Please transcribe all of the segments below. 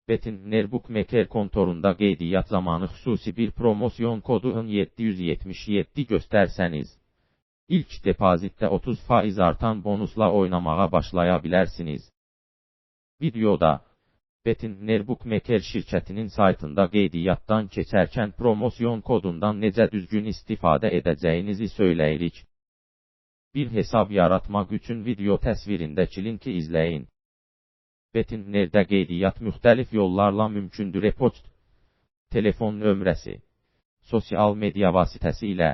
Betin Nerbukmaker kontorunda qeydiyyat zamanı xüsusi bir promosyon kodu 777 göstərsəniz, ilk depozitdə 30% artan bonusla oynamağa başlaya bilərsiniz. Videoda, Betin Nerbukmaker şirkətinin saytında qeydiyyatdan keçərkən promosyon kodundan necə düzgün istifadə edəcəyinizi söyləyirik. Bir hesab yaratmaq üçün video təsvirindəki linki izləyin. Betin Nerdə qeydiyyat müxtəlif yollarla mümkündür. E-poçt, telefon nömrəsi, sosial media vasitəsilə,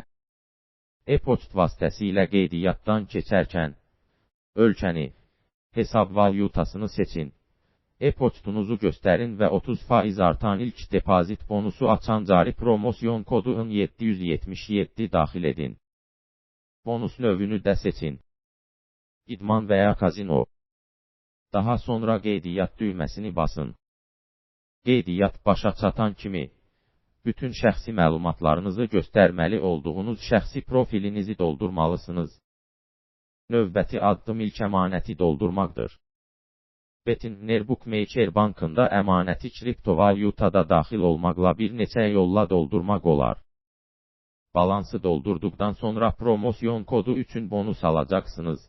e-poçt vasitəsilə qeydiyyatdan keçərkən, ölkəni, hesab valyutasını seçin. E-poçtunuzu göstərin və 30% artan ilk depozit bonusu açan cari promosyon kodu 777 daxil edin. Bonus növünü də seçin. İdman və ya kazino. Daha sonra qeydiyyat düyməsini basın. Qeydiyyat başa çatan kimi, bütün şəxsi məlumatlarınızı göstərməli olduğunuz şəxsi profilinizi doldurmalısınız. Növbəti addım ilk əmanəti doldurmaqdır. Betin Nerbukmaker bankında əmanəti kriptovalyutada daxil olmaqla bir neçə yolla doldurmaq olar. Balansı doldurduqdan sonra promosyon kodu üçün bonus alacaqsınız.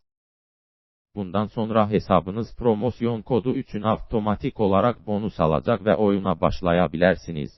Bundan sonra hesabınız promosyon kodu üçün avtomatik olaraq bonus alacaq və oyuna başlaya bilərsiniz.